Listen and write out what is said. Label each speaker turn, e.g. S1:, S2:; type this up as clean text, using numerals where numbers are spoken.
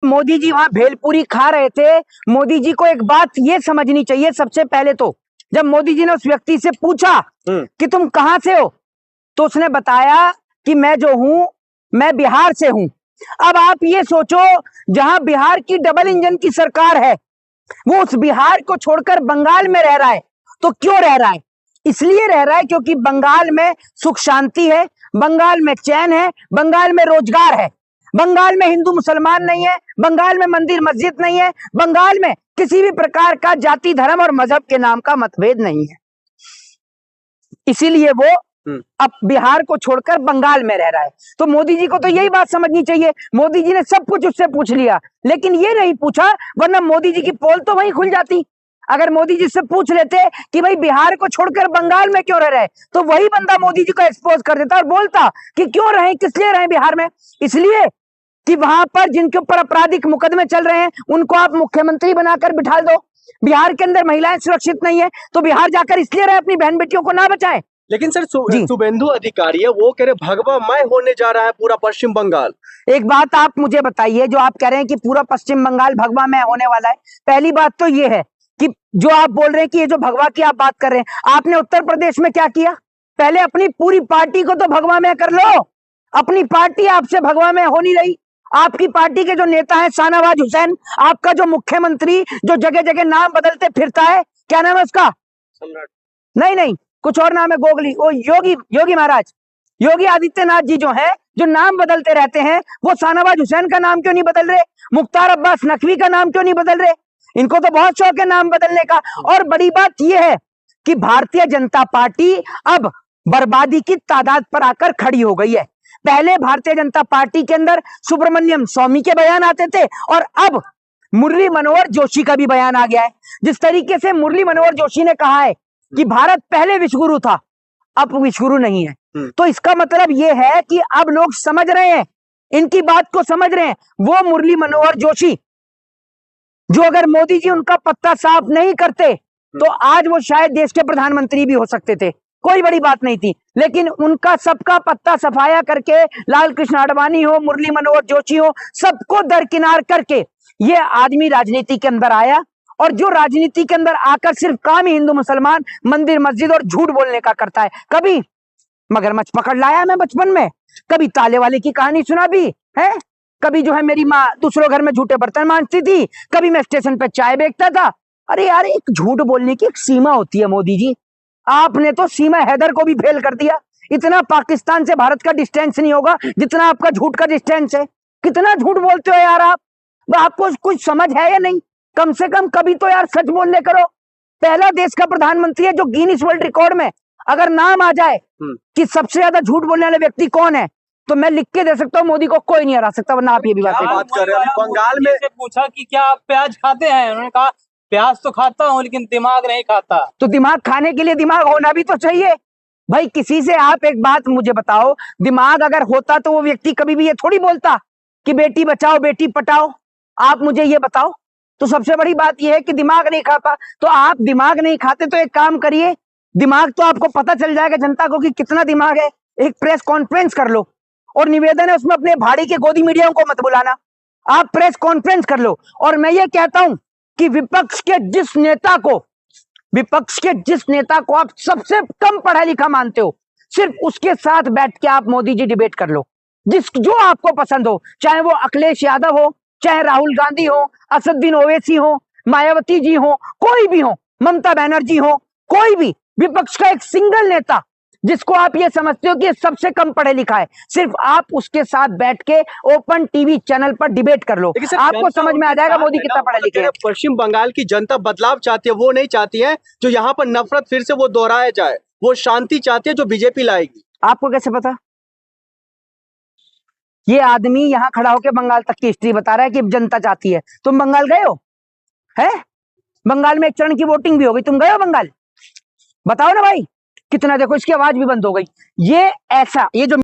S1: मोदी जी वहां भेलपुरी खा रहे थे। मोदी जी को एक बात ये समझनी चाहिए सबसे पहले तो, जब मोदी जी ने उस व्यक्ति से पूछा कि तुम कहां से हो, तो उसने बताया कि मैं जो हूं मैं बिहार से हूं। अब आप ये सोचो, जहां बिहार की डबल इंजन की सरकार है, वो उस बिहार को छोड़कर बंगाल में रह रहा है। तो क्यों रह रहा है? इसलिए रह रहा है क्योंकि बंगाल में सुख शांति है, बंगाल में चैन है, बंगाल में रोजगार है, बंगाल में हिंदू मुसलमान नहीं है, बंगाल में मंदिर मस्जिद नहीं है, बंगाल में किसी भी प्रकार का जाति धर्म और मजहब के नाम का मतभेद नहीं है। इसीलिए वो अब बिहार को छोड़कर बंगाल में रह रहा है। तो मोदी जी को तो यही बात समझनी चाहिए। मोदी जी ने सब कुछ उससे पूछ लिया, लेकिन ये नहीं पूछा, वरना मोदी जी की पोल तो वहीं खुल जाती। अगर मोदी जी से पूछ लेते कि भाई बिहार को छोड़कर बंगाल में क्यों रह रहे, तो वही बंदा मोदी जी को एक्सपोज कर देता और बोलता कि क्यों रहे, किस लिए रहे बिहार में। इसलिए कि वहां पर जिनके ऊपर आपराधिक मुकदमे चल रहे हैं उनको आप मुख्यमंत्री बनाकर बिठा दो। बिहार के अंदर महिलाएं सुरक्षित नहीं है, तो बिहार जाकर इसलिए रहे अपनी बहन बेटियों को ना बचाएं।
S2: लेकिन सर शुभेंदु अधिकारी है, वो कह रहे भगवामय होने जा रहा है पूरा पश्चिम बंगाल।
S1: एक बात आप मुझे बताइए, जो आप कह रहे हैं कि पूरा पश्चिम बंगाल भगवामय होने वाला है, पहली बात तो ये है कि जो आप बोल रहे हैं कि ये जो भगवा की आप बात कर रहे हैं, आपने उत्तर प्रदेश में क्या किया? पहले अपनी पूरी पार्टी को तो भगवामय कर लो। अपनी पार्टी आपसे भगवामय हो नहीं रही। आपकी पार्टी के जो नेता है शाहनवाज हुसैन, आपका जो मुख्यमंत्री जो जगह जगह नाम बदलते फिरता है, क्या नाम है उसका? नहीं, कुछ और नाम है, गोगली, वो योगी महाराज, योगी आदित्यनाथ जी जो है, जो नाम बदलते रहते हैं, वो शाहनवाज हुसैन का नाम क्यों नहीं बदल रहे? मुख्तार अब्बास नकवी का नाम क्यों नहीं बदल रहे? इनको तो बहुत शौक है नाम बदलने का। और बड़ी बात यह है कि भारतीय जनता पार्टी अब बर्बादी की तादाद पर आकर खड़ी हो गई है। पहले भारतीय जनता पार्टी के अंदर सुब्रमण्यम स्वामी के बयान आते थे, और अब मुरली मनोहर जोशी का भी बयान आ गया है। जिस तरीके से मुरली मनोहर जोशी ने कहा है कि भारत पहले विश्वगुरु था, अब विश्वगुरु नहीं है, तो इसका मतलब यह है कि अब लोग समझ रहे हैं, इनकी बात को समझ रहे हैं। वो मुरली मनोहर जोशी जो अगर मोदी जी उनका पत्ता साफ नहीं करते तो आज वो शायद देश के प्रधानमंत्री भी हो सकते थे, कोई बड़ी बात नहीं थी। लेकिन उनका सबका पत्ता सफाया करके, लाल कृष्ण आडवाणी हो, मुरली मनोहर जोशी हो, सबको दरकिनार करके ये आदमी राजनीति के अंदर आया। और जो राजनीति के अंदर आकर सिर्फ काम ही हिंदू मुसलमान, मंदिर मस्जिद और झूठ बोलने का करता है। कभी मगरमच्छ पकड़ लाया मैं बचपन में, कभी ताले वाले की कहानी सुना भी है, कभी जो है मेरी माँ दूसरों घर में झूठे बर्तन मांजती थी, कभी मैं स्टेशन पे चाय बेचता था। अरे यार, एक झूठ बोलने की एक सीमा होती है मोदी जी। आपने तो सीमा हैदर को भी फेल कर दिया। इतना पाकिस्तान से भारत का डिस्टेंस नहीं होगा जितना आपका झूठ का डिस्टेंस है। कितना झूठ बोलते हो यार आप, आपको कुछ समझ है या नहीं? कम से कम कभी तो यार सच बोलने करो। पहला देश का प्रधानमंत्री है जो गिनीज वर्ल्ड रिकॉर्ड में अगर नाम आ जाए कि सबसे ज्यादा झूठ बोलने वाले व्यक्ति कौन है, तो मैं लिख के दे सकता हूँ, मोदी को कोई नहीं हरा सकता। वरना आप ये भी बात
S2: कर रहे हैं। बंगाल में
S3: पूछा कि क्या आप प्याज खाते हैं, उन्होंने कहा प्याज तो खाता हूँ लेकिन दिमाग नहीं खाता।
S1: तो दिमाग खाने के लिए दिमाग होना भी तो चाहिए भाई। किसी से आप एक बात मुझे बताओ, दिमाग अगर होता तो वो व्यक्ति कभी भी ये थोड़ी बोलता कि बेटी बचाओ बेटी पटाओ। आप मुझे ये बताओ। तो सबसे बड़ी बात यह है कि दिमाग नहीं खाता। तो आप दिमाग नहीं खाते तो एक काम करिए, दिमाग तो आपको पता चल जाएगा जनता को कि कितना दिमाग है। एक प्रेस कॉन्फ्रेंस कर लो, और निवेदन है उसमें अपने भाड़ी के गोदी मीडिया को मत बुलाना, आप प्रेस कॉन्फ्रेंस कर लो। और मैं ये कहता हूं कि विपक्ष के जिस नेता को आप सबसे कम पढ़ा लिखा मानते हो, सिर्फ उसके साथ बैठ के आप मोदी जी डिबेट कर लो, जो आपको पसंद हो, चाहे वो अखिलेश यादव हो, चाहे राहुल गांधी हो, असदुद्दीन ओवैसी हो, मायावती जी हो, कोई भी हो, ममता बनर्जी हो, कोई भी विपक्ष का एक सिंगल नेता जिसको आप ये समझते हो कि सबसे कम पढ़े लिखा है, सिर्फ आप उसके साथ बैठ के ओपन टीवी चैनल पर डिबेट कर लो, आपको समझ में आ जाएगा मोदी कितना पढ़ा लिखा है।
S2: पश्चिम बंगाल की जनता बदलाव चाहती है, वो नहीं चाहती है जो यहाँ पर नफरत फिर से वो दोहराया जाए। वो शांति चाहती है जो बीजेपी लाएगी।
S1: आपको कैसे पता? ये आदमी यहाँ खड़ा होकर बंगाल तक की हिस्ट्री बता रहा है कि जनता चाहती है। तुम बंगाल गए हो? है बंगाल में एक चरण की वोटिंग भी हो गई, तुम गए हो बंगाल? बताओ ना भाई, कितना। देखो इसकी आवाज भी बंद हो गई। ये जो